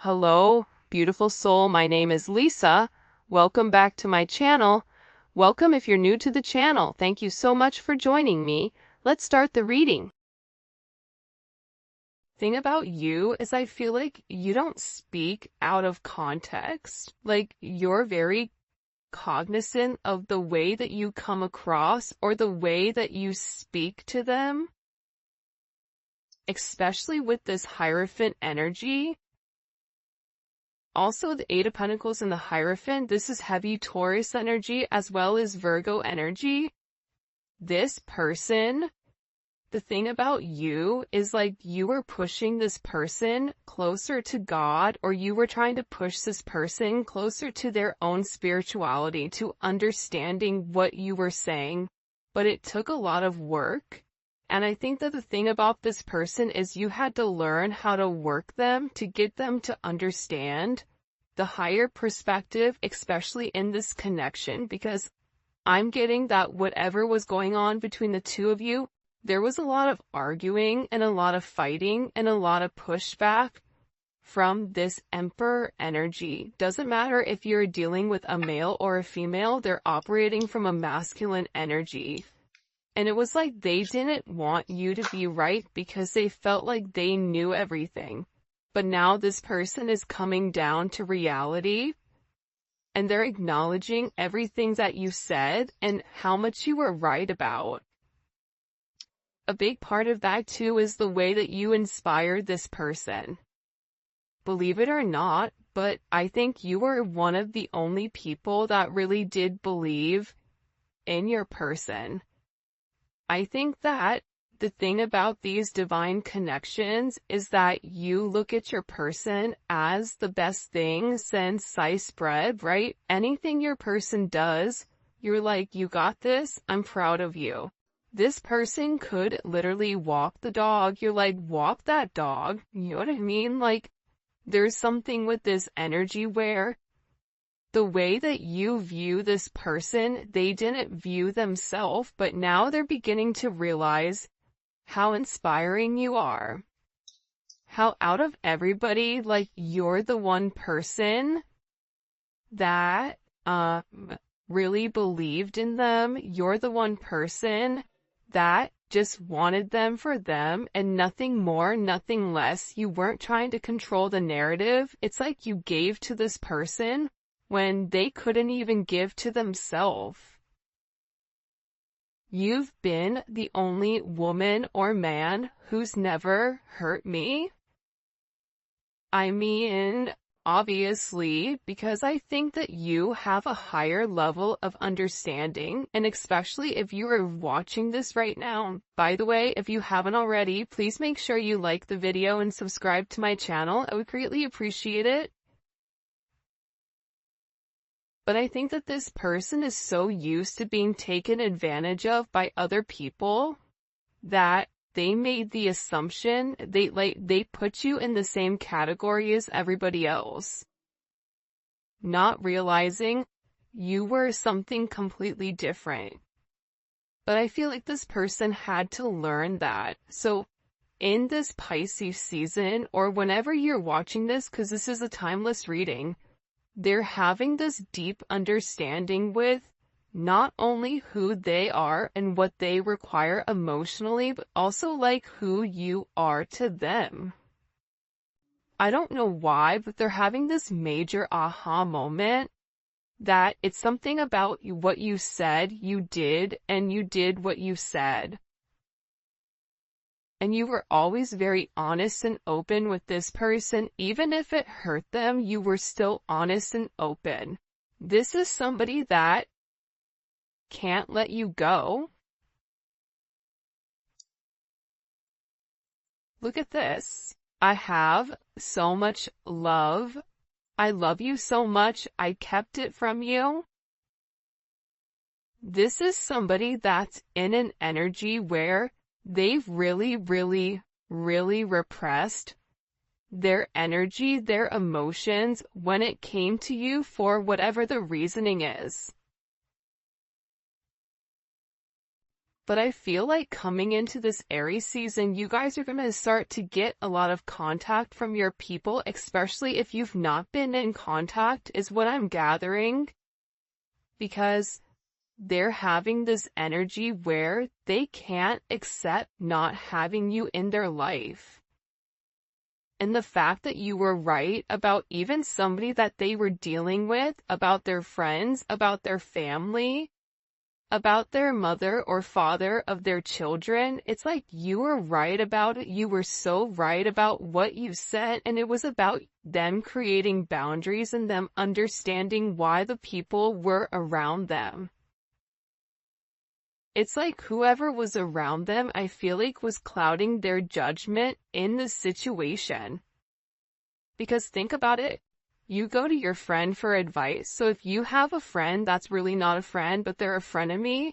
Hello, beautiful soul. My name is Lisa. Welcome back to my channel. Welcome if you're new to the channel. Thank you so much for joining me. Let's start the reading. Thing about you is I feel like you don't speak out of context. Like you're very cognizant of the way that you come across or the way that you speak to them, especially with this Hierophant energy. Also, the Eight of Pentacles and the Hierophant, this is heavy Taurus energy as well as Virgo energy. This person, the thing about you is like you were pushing this person closer to God, or you were trying to push this person closer to their own spirituality, to understanding what you were saying. But it took a lot of work. And I think that the thing about this person is you had to learn how to work them to get them to understand the higher perspective, especially in this connection, because I'm getting that whatever was going on between the two of you, there was a lot of arguing and a lot of fighting and a lot of pushback from this Emperor energy. Doesn't matter if you're dealing with a male or a female, they're operating from a masculine energy. And it was like they didn't want you to be right because they felt like they knew everything. But now this person is coming down to reality and they're acknowledging everything that you said and how much you were right about. A big part of that too is the way that you inspired this person. Believe it or not, but I think you were one of the only people that really did believe in your person. I think that the thing about these divine connections is that you look at your person as the best thing since sliced bread, right? Anything your person does, you're like, you got this, I'm proud of you. This person could literally walk the dog, you're like, walk that dog, you know what I mean? Like, there's something with this energy where the way that you view this person, they didn't view themselves, but now they're beginning to realize how inspiring you are. How out of everybody, like, you're the one person that really believed in them. You're the one person that just wanted them for them and nothing more, nothing less. You weren't trying to control the narrative. It's like you gave to this person when they couldn't even give to themselves. You've been the only woman or man who's never hurt me. I mean, obviously, because I think that you have a higher level of understanding, and especially if you are watching this right now. By the way, if you haven't already, please make sure you like the video and subscribe to my channel. I would greatly appreciate it. But I think that this person is so used to being taken advantage of by other people that they made the assumption they put you in the same category as everybody else, not realizing you were something completely different. But I feel like this person had to learn that. So in this Pisces season, or whenever you're watching this, because this is a timeless reading, they're having this deep understanding with not only who they are and what they require emotionally, but also like who you are to them. I don't know why, but they're having this major aha moment that it's something about what you said you did, and you did what you said. And you were always very honest and open with this person. Even if it hurt them, you were still honest and open. This is somebody that can't let you go. Look at this. I have so much love. I love you so much. I kept it from you. This is somebody that's in an energy where they've really repressed their energy, their emotions when it came to you for whatever the reasoning is. But I feel like coming into this Aries season, you guys are going to start to get a lot of contact from your people, especially if you've not been in contact, is what I'm gathering. Because they're having this energy where they can't accept not having you in their life. And the fact that you were right about even somebody that they were dealing with, about their friends, about their family, about their mother or father of their children, it's like you were right about it. You were so right about what you said, and it was about them creating boundaries and them understanding why the people were around them. It's like whoever was around them, I feel like, was clouding their judgment in the situation. Because think about it. You go to your friend for advice. So if you have a friend that's really not a friend, but they're a frenemy,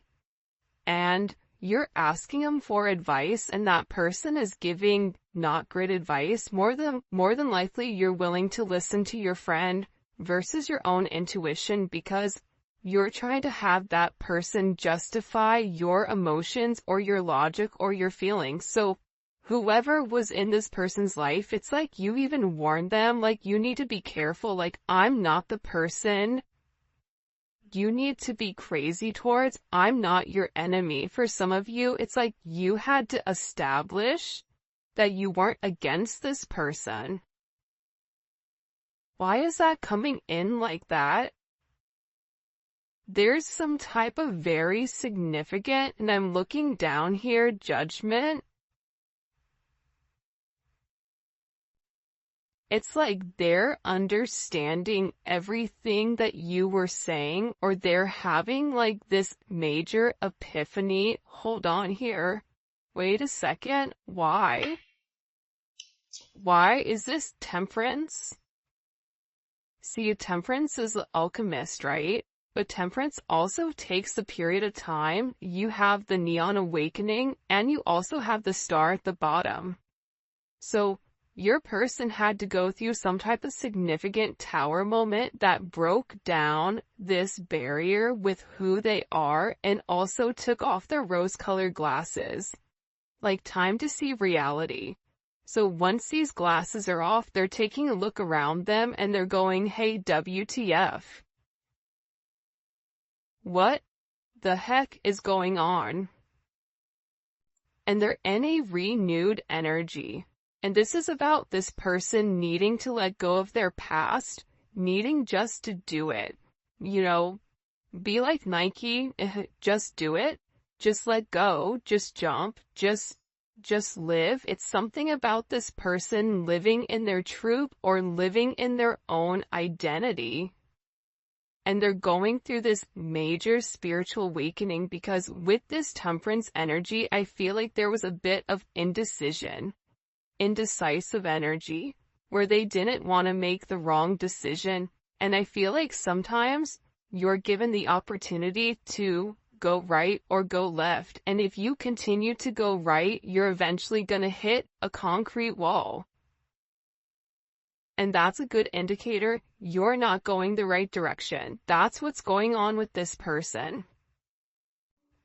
and you're asking them for advice and that person is giving not great advice, more than likely you're willing to listen to your friend versus your own intuition, because you're trying to have that person justify your emotions or your logic or your feelings. So whoever was in this person's life, it's like you even warned them, like, you need to be careful, like, I'm not the person you need to be crazy towards. I'm not your enemy. For some of you, it's like you had to establish that you weren't against this person. Why is that coming in like that? There's some type of very significant, and I'm looking down here, judgment. It's like they're understanding everything that you were saying, or they're having like this major epiphany. Hold on here. Wait a second. Why? Why is this Temperance? See, Temperance is the alchemist, right? But Temperance also takes a period of time. You have the neon awakening, and you also have the star at the bottom. So your person had to go through some type of significant tower moment that broke down this barrier with who they are and also took off their rose-colored glasses. Like time to see reality. So once these glasses are off, they're taking a look around them and they're going, hey, WTF. What the heck is going on? And they're in a renewed energy. And this is about this person needing to let go of their past, needing just to do it. You know, be like Nike, just do it, just let go, just jump, just live. It's something about this person living in their truth or living in their own identity. And they're going through this major spiritual awakening because with this Temperance energy, I feel like there was a bit of indecision. Indecisive energy, where they didn't want to make the wrong decision. And I feel like sometimes you're given the opportunity to go right or go left. And if you continue to go right, you're eventually going to hit a concrete wall. And that's a good indicator you're not going the right direction. That's what's going on with this person.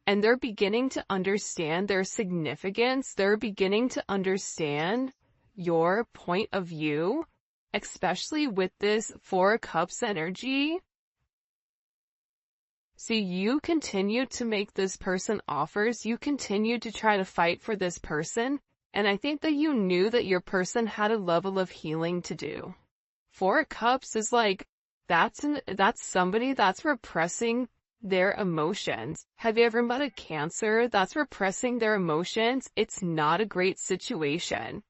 And they're beginning to understand their significance. They're beginning to understand your point of view, especially with this Four of Cups energy. See, you continue to make this person offers. You continue to try to fight for this person. And I think that you knew that your person had a level of healing to do. Four of Cups is like, that's somebody that's repressing their emotions. Have you ever met a Cancer that's repressing their emotions? It's not a great situation.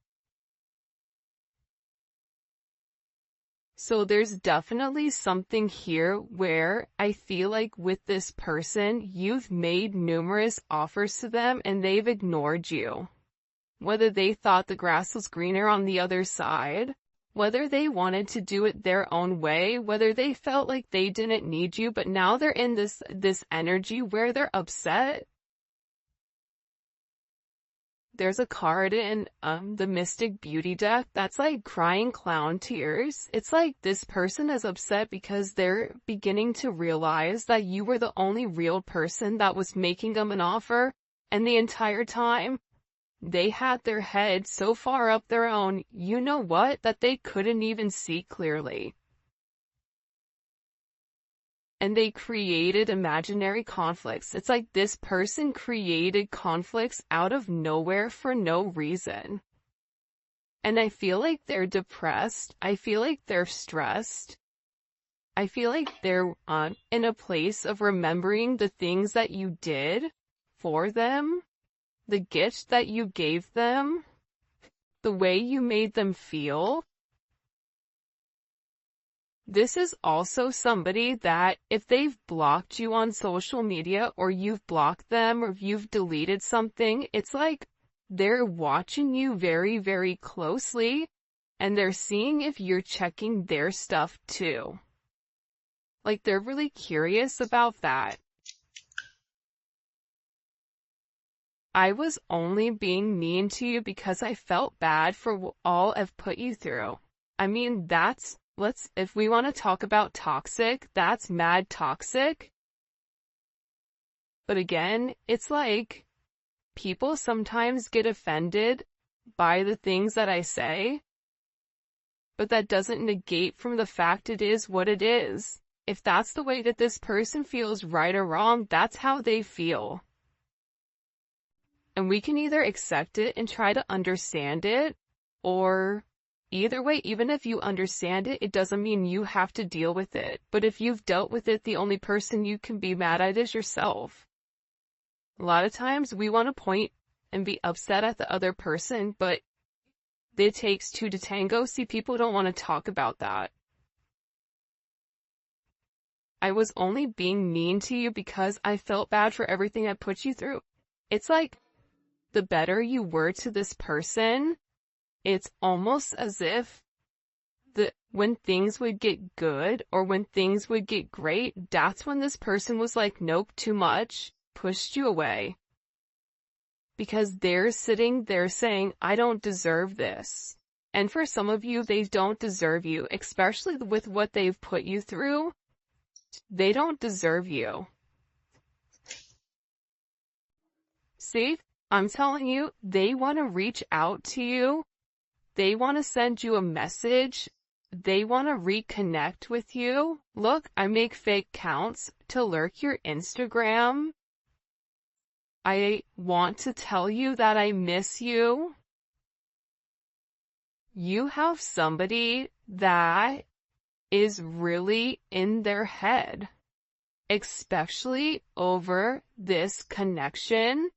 So there's definitely something here where I feel like with this person, you've made numerous offers to them and they've ignored you. Whether they thought the grass was greener on the other side, whether they wanted to do it their own way, whether they felt like they didn't need you, but now they're in this energy where they're upset. There's a card in the Mystic Beauty deck that's like crying clown tears. It's like this person is upset because they're beginning to realize that you were the only real person that was making them an offer, And the entire time, they had their head so far up their own, you know what, that they couldn't even see clearly. And they created imaginary conflicts. It's like this person created conflicts out of nowhere for no reason. And I feel like they're depressed. I feel like they're stressed. I feel like they're in a place of remembering the things that you did for them, the gifts that you gave them, the way you made them feel. This is also somebody that if they've blocked you on social media or you've blocked them or if you've deleted something, it's like they're watching you very, very closely and they're seeing if you're checking their stuff too. Like they're really curious about that. I was only being mean to you because I felt bad for all I've put you through. I mean, if we want to talk about toxic, that's mad toxic. But again, it's like, people sometimes get offended by the things that I say, but that doesn't negate from the fact it is what it is. If that's the way that this person feels right or wrong, that's how they feel. And we can either accept it and try to understand it, or either way, even if you understand it, it doesn't mean you have to deal with it. But if you've dealt with it, the only person you can be mad at is yourself. A lot of times we want to point and be upset at the other person, but it takes two to tango. See, people don't want to talk about that. I was only being mean to you because I felt bad for everything I put you through. It's like, the better you were to this person, it's almost as if when things would get good or when things would get great, that's when this person was like, nope, too much, pushed you away. Because they're sitting there saying, I don't deserve this. And for some of you, they don't deserve you, especially with what they've put you through. They don't deserve you. See? I'm telling you, they want to reach out to you. They want to send you a message. They want to reconnect with you. Look, I make fake accounts to lurk your Instagram. I want to tell you that I miss you. You have somebody that is really in their head, especially over this connection.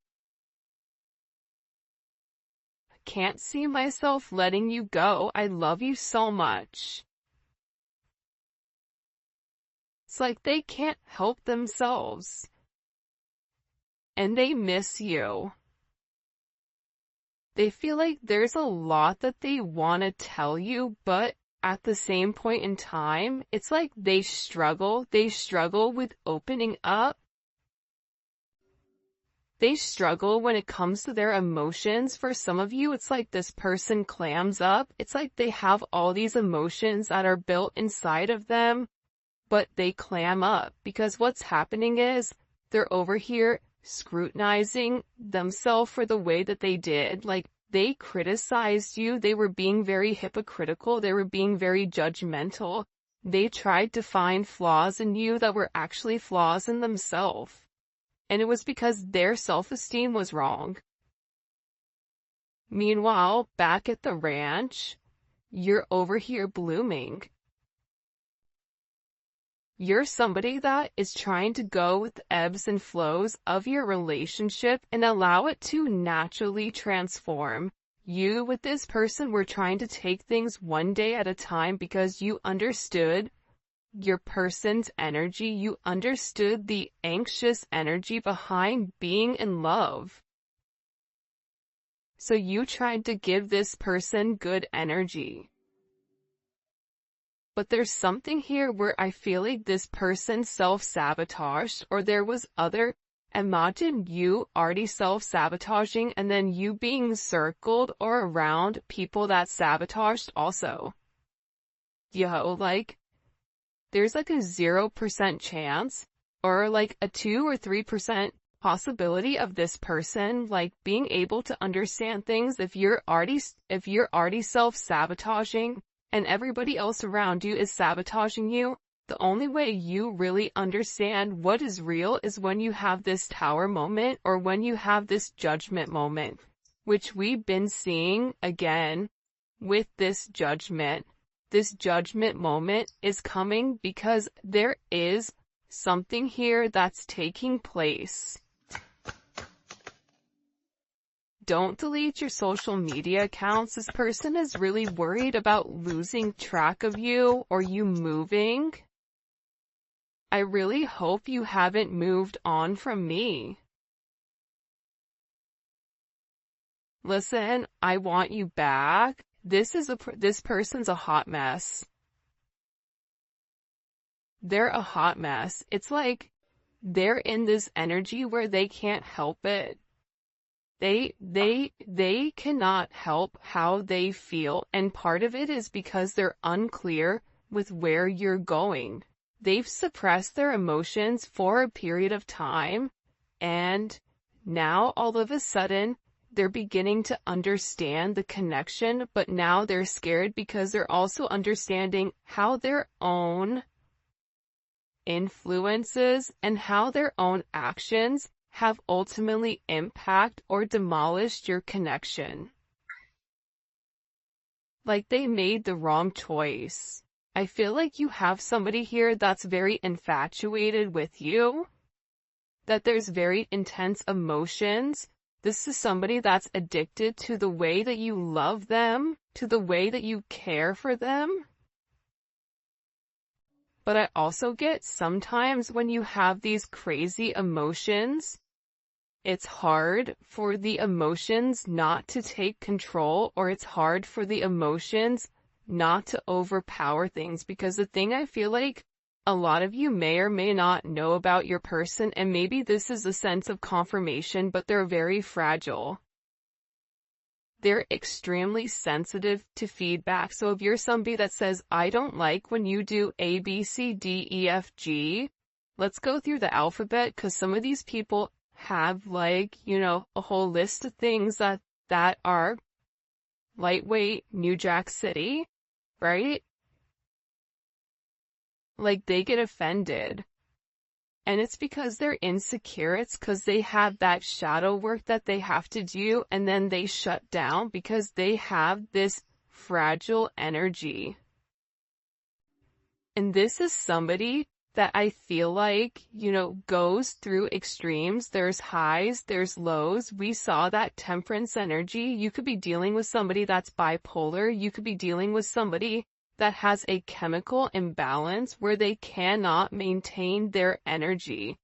Can't see myself letting you go. I love you so much. It's like they can't help themselves. And they miss you. They feel like there's a lot that they want to tell you, but at the same point in time, it's like they struggle. They struggle with opening up. They struggle when it comes to their emotions. For some of you, it's like this person clams up. It's like they have all these emotions that are built inside of them, but they clam up because what's happening is they're over here scrutinizing themselves for the way that they did. Like, they criticized you. They were being very hypocritical. They were being very judgmental. They tried to find flaws in you that were actually flaws in themselves. And it was because their self-esteem was wrong. Meanwhile, back at the ranch, you're over here blooming. You're somebody that is trying to go with the ebbs and flows of your relationship and allow it to naturally transform. You with this person were trying to take things one day at a time because you understood your person's energy. You understood the anxious energy behind being in love. So you tried to give this person good energy. But there's something here where I feel like this person self-sabotaged, or there was other. Imagine you already self-sabotaging and then you being circled or around people that sabotaged also. Yo, like, there's like a 0% chance, or like a 2 or 3% possibility of this person, like, being able to understand things. If you're already self-sabotaging and everybody else around you is sabotaging you, the only way you really understand what is real is when you have this tower moment, or when you have this judgment moment, which we've been seeing again with this judgment. This judgment moment is coming because there is something here that's taking place. Don't delete your social media accounts. This person is really worried about losing track of you or you moving. I really hope you haven't moved on from me. Listen, I want you back. This person's a hot mess. They're a hot mess. It's like they're in this energy where they can't help it. They cannot help how they feel, and part of it is because they're unclear with where you're going. They've suppressed their emotions for a period of time, and now all of a sudden they're beginning to understand the connection, but now they're scared because they're also understanding how their own influences and how their own actions have ultimately impacted or demolished your connection. Like they made the wrong choice. I feel like you have somebody here that's very infatuated with you, that there's very intense emotions. This is somebody that's addicted to the way that you love them, to the way that you care for them. But I also get sometimes when you have these crazy emotions, it's hard for the emotions not to take control, or it's hard for the emotions not to overpower things. Because the thing I feel like a lot of you may or may not know about your person, and maybe this is a sense of confirmation, but they're very fragile. They're extremely sensitive to feedback. So if you're somebody that says, I don't like when you do A, B, C, D, E, F, G, let's go through the alphabet, because some of these people have, like, you know, a whole list of things that are lightweight New Jack City, right? Like, they get offended. And it's because they're insecure. It's because they have that shadow work that they have to do, and then they shut down because they have this fragile energy. And this is somebody that I feel like, you know, goes through extremes. There's highs, there's lows. We saw that temperance energy. You could be dealing with somebody that's bipolar. You could be dealing with somebody that has a chemical imbalance where they cannot maintain their energy.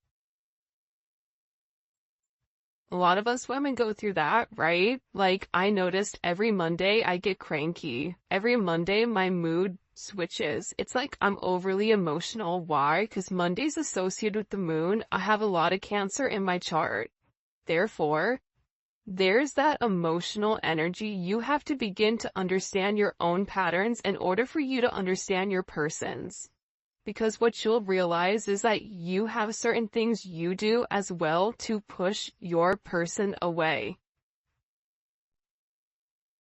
A lot of us women go through that, right? Like, I noticed every Monday I get cranky. Every Monday my mood switches. It's like I'm overly emotional. Why? Because Monday's associated with the moon. I have a lot of Cancer in my chart. Therefore, there's that emotional energy. You have to begin to understand your own patterns in order for you to understand your person's. Because what you'll realize is that you have certain things you do as well to push your person away.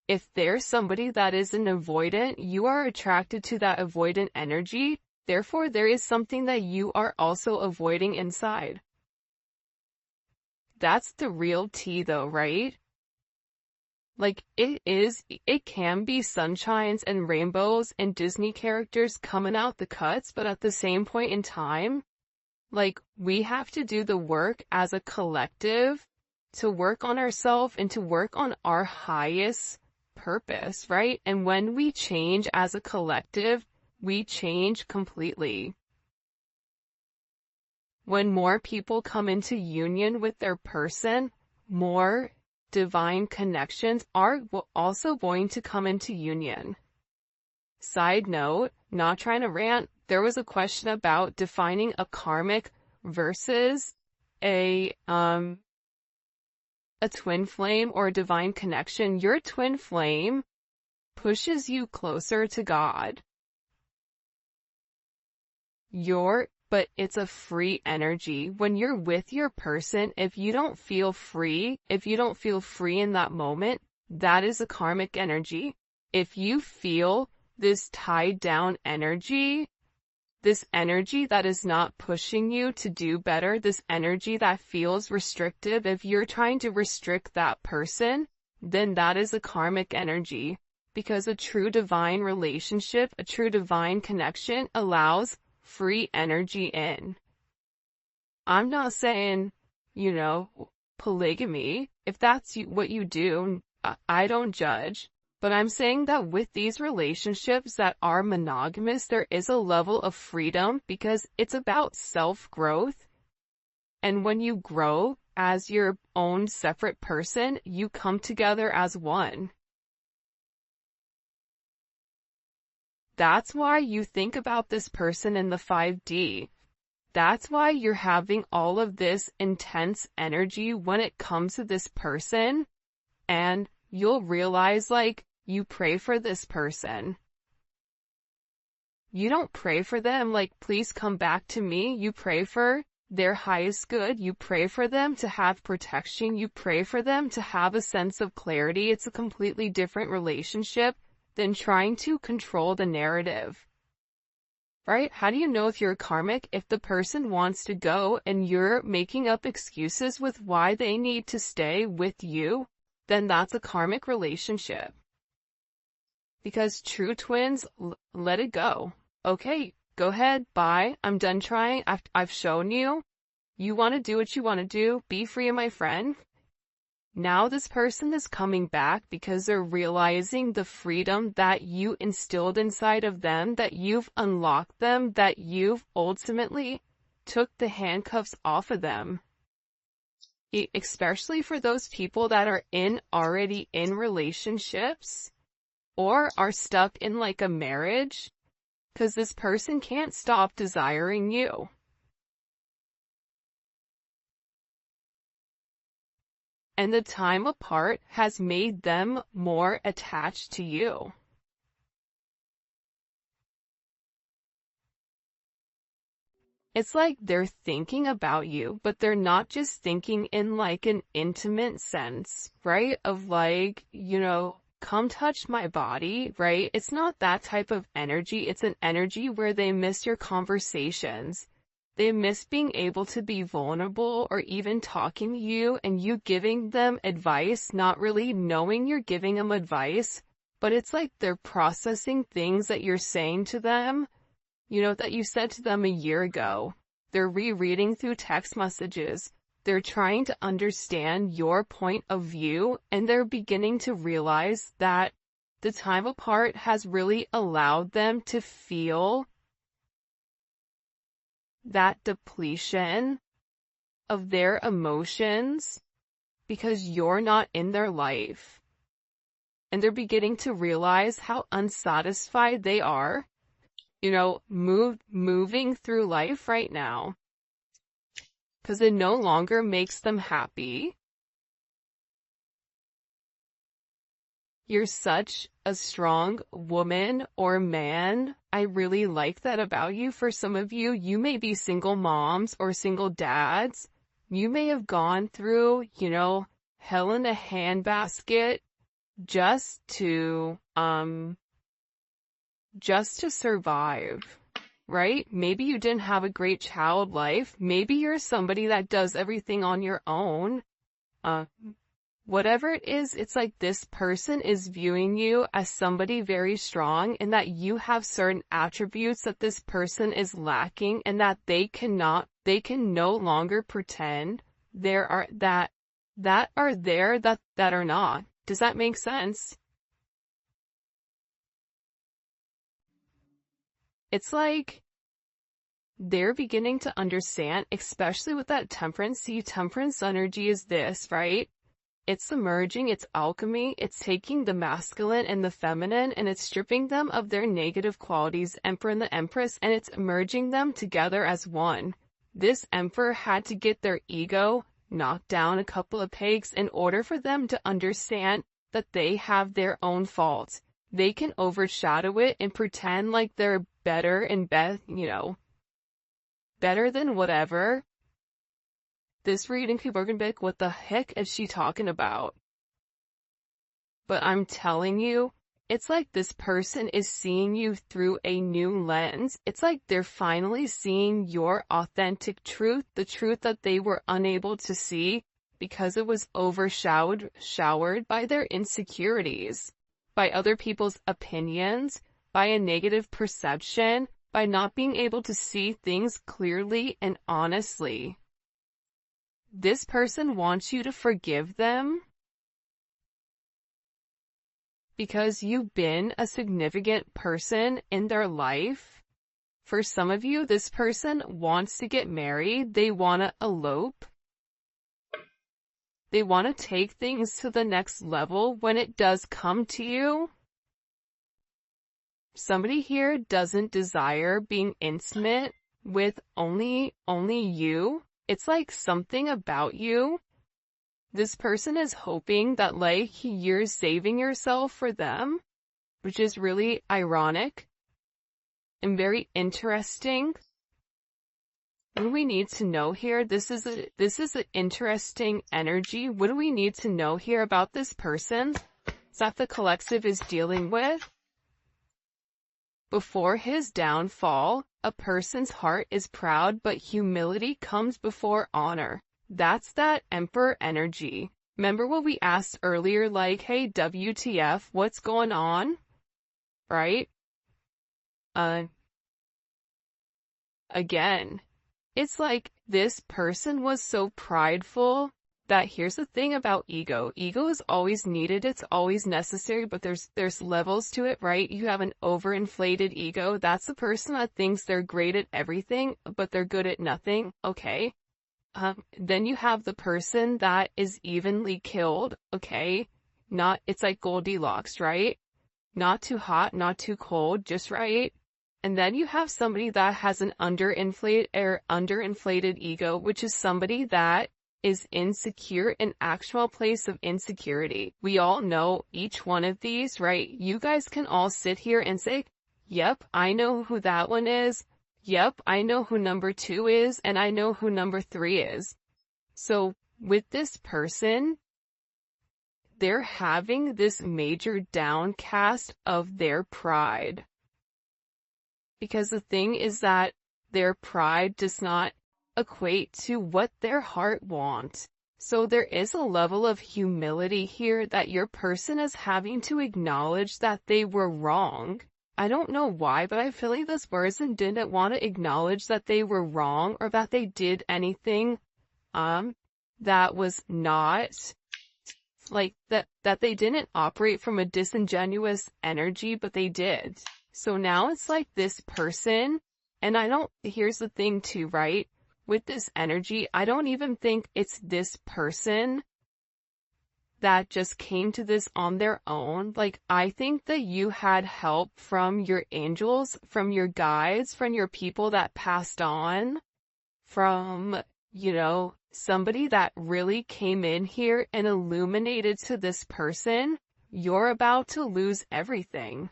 If there's somebody that is an avoidant, you are attracted to that avoidant energy. Therefore, there is something that you are also avoiding inside. That's the real tea though, right? Like, it can be sunshines and rainbows and Disney characters coming out the cuts, but at the same point in time, like, we have to do the work as a collective to work on ourselves and to work on our highest purpose, right? And when we change as a collective, we change completely. When more people come into union with their person, more divine connections are also going to come into union. Side note, not trying to rant, there was a question about defining a karmic versus a twin flame or a divine connection. Your twin flame pushes you closer to God. Your but it's a free energy. When you're with your person, if you don't feel free in that moment, that is a karmic energy. If you feel this tied down energy, this energy that is not pushing you to do better, this energy that feels restrictive, if you're trying to restrict that person, then that is a karmic energy. Because a true divine relationship, a true divine connection allows free energy in. I'm not saying, polygamy. If that's what you do, I don't judge. But I'm saying that with these relationships that are monogamous, there is a level of freedom because it's about self-growth. And when you grow as your own separate person, you come together as one. That's why you think about this person in the 5D. That's why you're having all of this intense energy when it comes to this person. And you'll realize, you pray for this person. You don't pray for them please come back to me. You pray for their highest good. You pray for them to have protection. You pray for them to have a sense of clarity. It's a completely different relationship than trying to control the narrative. Right? How do you know if you're karmic? If the person wants to go and you're making up excuses with why they need to stay with you, then that's a karmic relationship. Because true twins, let it go. Okay, go ahead, bye. I'm done trying. I've shown you. You want to do what you want to do. Be free, my friend. Now this person is coming back because they're realizing the freedom that you instilled inside of them, that you've unlocked them, that you've ultimately took the handcuffs off of them. Especially for those people that are already in relationships or are stuck in a marriage, because this person can't stop desiring you. And the time apart has made them more attached to you. It's like they're thinking about you, but they're not just thinking in an intimate sense, right? Of come touch my body, right? It's not that type of energy. It's an energy where they miss your conversations. They miss being able to be vulnerable or even talking to you and you giving them advice, not really knowing you're giving them advice, but it's like they're processing things that you're saying to them, that you said to them a year ago. They're rereading through text messages. They're trying to understand your point of view, and they're beginning to realize that the time apart has really allowed them to feel that depletion of their emotions because you're not in their life. And they're beginning to realize how unsatisfied they are, moving through life right now. Because it no longer makes them happy. You're such a strong woman or man. I really like that about you. For some of you, you may be single moms or single dads. You may have gone through, hell in a handbasket just to survive. Right? Maybe you didn't have a great child life. Maybe you're somebody that does everything on your own. Whatever it is, it's like this person is viewing you as somebody very strong and that you have certain attributes that this person is lacking and that they can no longer pretend that are not. Does that make sense? It's like they're beginning to understand, especially with that temperance. See, temperance energy is this, right? It's merging, it's alchemy, it's taking the masculine and the feminine and it's stripping them of their negative qualities, Emperor and the Empress, and it's merging them together as one. This Emperor had to get their ego knocked down a couple of pegs in order for them to understand that they have their own faults. They can overshadow it and pretend like they're better and better than whatever. This reading, people are gonna be like, what the heck is she talking about? But I'm telling you, it's like this person is seeing you through a new lens. It's like they're finally seeing your authentic truth, the truth that they were unable to see because it was showered by their insecurities, by other people's opinions, by a negative perception, by not being able to see things clearly and honestly. This person wants you to forgive them because you've been a significant person in their life. For some of you, this person wants to get married. They want to elope. They want to take things to the next level when it does come to you. Somebody here doesn't desire being intimate with only you. It's like something about you. This person is hoping that like you're saving yourself for them, which is really ironic and very interesting. What do we need to know here? This is an interesting energy. What do we need to know here about this person that the collective is dealing with? Before his downfall, a person's heart is proud, but humility comes before honor. That's that Emperor energy. Remember what we asked earlier, like, hey, WTF, what's going on? Right? Again, it's like this person was so prideful that here's the thing about ego. Ego is always needed, it's always necessary, but there's levels to it, right? You have an overinflated ego. That's the person that thinks they're great at everything, but they're good at nothing. Okay. Then you have the person that is evenly killed. Okay. It's like Goldilocks, right? Not too hot, not too cold, just right. And then you have somebody that has an underinflated ego, which is somebody that is insecure, an actual place of insecurity. We all know each one of these, right? You guys can all sit here and say, yep, I know who that one is. Yep, I know who number 2 is, and I know who number 3 is. So with this person, they're having this major downcast of their pride. Because the thing is that their pride does not equate to what their heart wants. So there is a level of humility here that your person is having to acknowledge that they were wrong. I don't know why, but I feel like this person didn't want to acknowledge that they were wrong or that they did anything that was not like that they didn't operate from a disingenuous energy, but they did. So now it's like this person, and here's the thing too, right? With this energy, I don't even think it's this person that just came to this on their own. Like, I think that you had help from your angels, from your guides, from your people that passed on, from, somebody that really came in here and illuminated to this person, you're about to lose everything.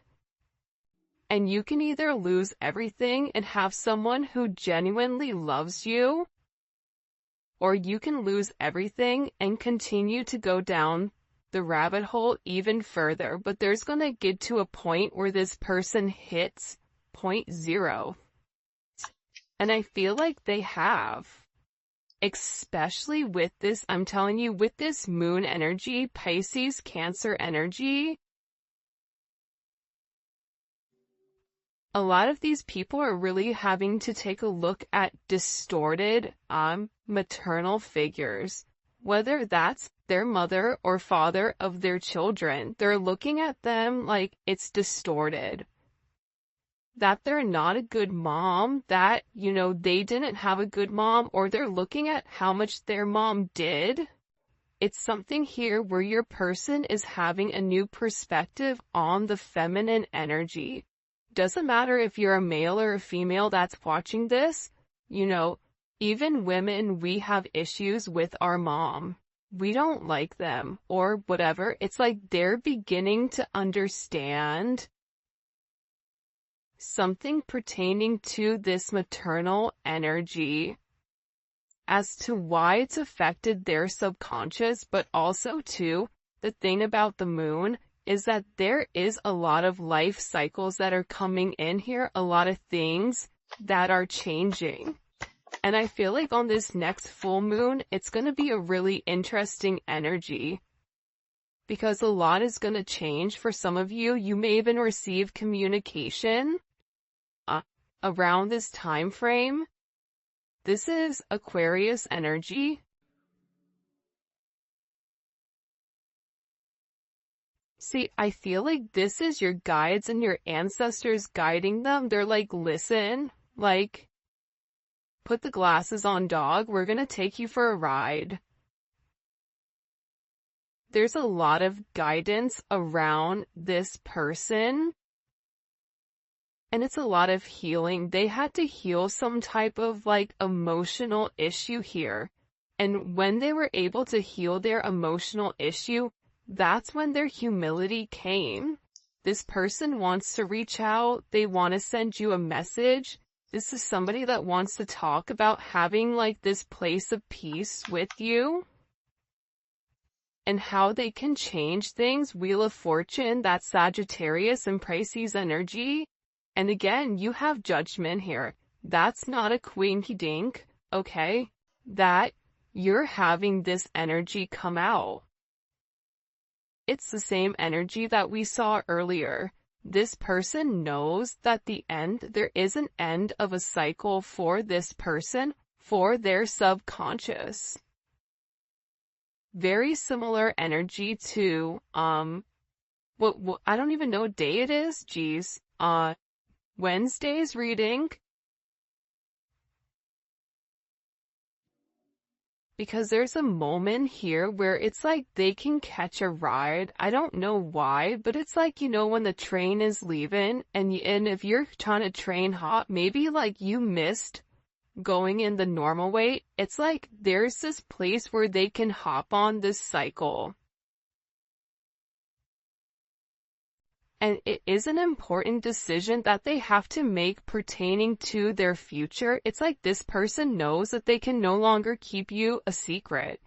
And you can either lose everything and have someone who genuinely loves you, or you can lose everything and continue to go down the rabbit hole even further. But there's going to get to a point where this person hits point 0. And I feel like they have. Especially with this, I'm telling you, with this moon energy, Pisces, Cancer energy, a lot of these people are really having to take a look at distorted maternal figures, whether that's their mother or father of their children. They're looking at them like it's distorted, that they're not a good mom, that, they didn't have a good mom, or they're looking at how much their mom did. It's something here where your person is having a new perspective on the feminine energy. Doesn't matter if you're a male or a female that's watching this, even women, we have issues with our mom. We don't like them or whatever. It's like they're beginning to understand something pertaining to this maternal energy as to why it's affected their subconscious, but also too, the thing about the moon is that there is a lot of life cycles that are coming in here, a lot of things that are changing. And I feel like on this next full moon, it's going to be a really interesting energy because a lot is going to change for some of you. You may even receive communication around this time frame. This is Aquarius energy. See, I feel like this is your guides and your ancestors guiding them. They're like, listen, like, put the glasses on, dog. We're gonna take you for a ride. There's a lot of guidance around this person. And it's a lot of healing. They had to heal some type of like emotional issue here. And when they were able to heal their emotional issue, that's when their humility came. This person wants to reach out. They want to send you a message. This is somebody that wants to talk about having like this place of peace with you and how they can change things. Wheel of Fortune, that's Sagittarius and Pisces energy. And again, you have Judgment here. That's not a quinky dink, okay? That you're having this energy come out. It's the same energy that we saw earlier. This person knows that there is an end of a cycle for this person, for their subconscious. Very similar energy to, I don't even know what day it is. Geez. Wednesday's reading, because there's a moment here where it's like they can catch a ride. I don't know why, but it's like, you know, when the train is leaving and if you're trying to train hop, maybe like you missed going in the normal way. It's like there's this place where they can hop on this cycle. And it is an important decision that they have to make pertaining to their future. It's like this person knows that they can no longer keep you a secret.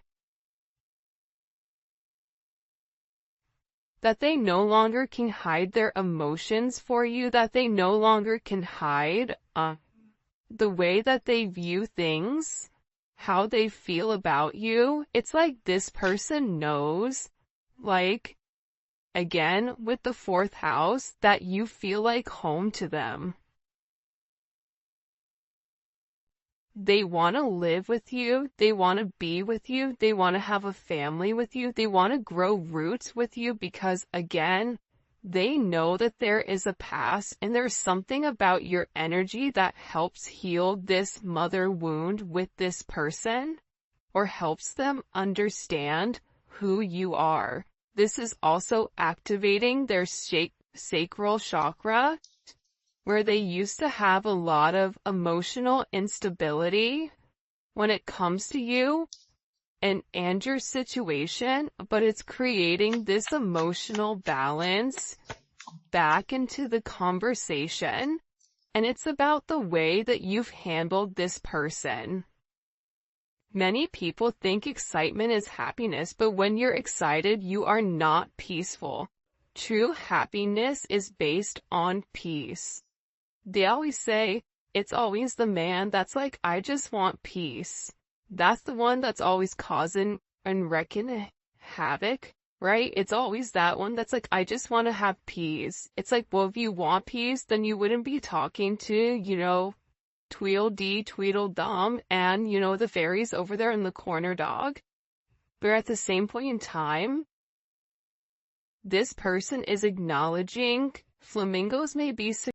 That they no longer can hide their emotions for you, that they no longer can hide the way that they view things, how they feel about you. It's like this person knows, like, again, with the 4th house, that you feel like home to them. They want to live with you. They want to be with you. They want to have a family with you. They want to grow roots with you because, again, they know that there is a past and there's something about your energy that helps heal this mother wound with this person or helps them understand who you are. This is also activating their sacral chakra, where they used to have a lot of emotional instability when it comes to you and your situation, but it's creating this emotional balance back into the conversation, and it's about the way that you've handled this person. Many people think excitement is happiness, but when you're excited, you are not peaceful. True happiness is based on peace. They always say, it's always the man that's like, I just want peace. That's the one that's always causing and wrecking havoc, right? It's always that one that's like, I just want to have peace. It's like, well, if you want peace, then you wouldn't be talking to, you know, Tweedledee, Tweedledum, and, you know, the fairies over there in the corner, dog. But at the same point in time, this person is acknowledging flamingos may be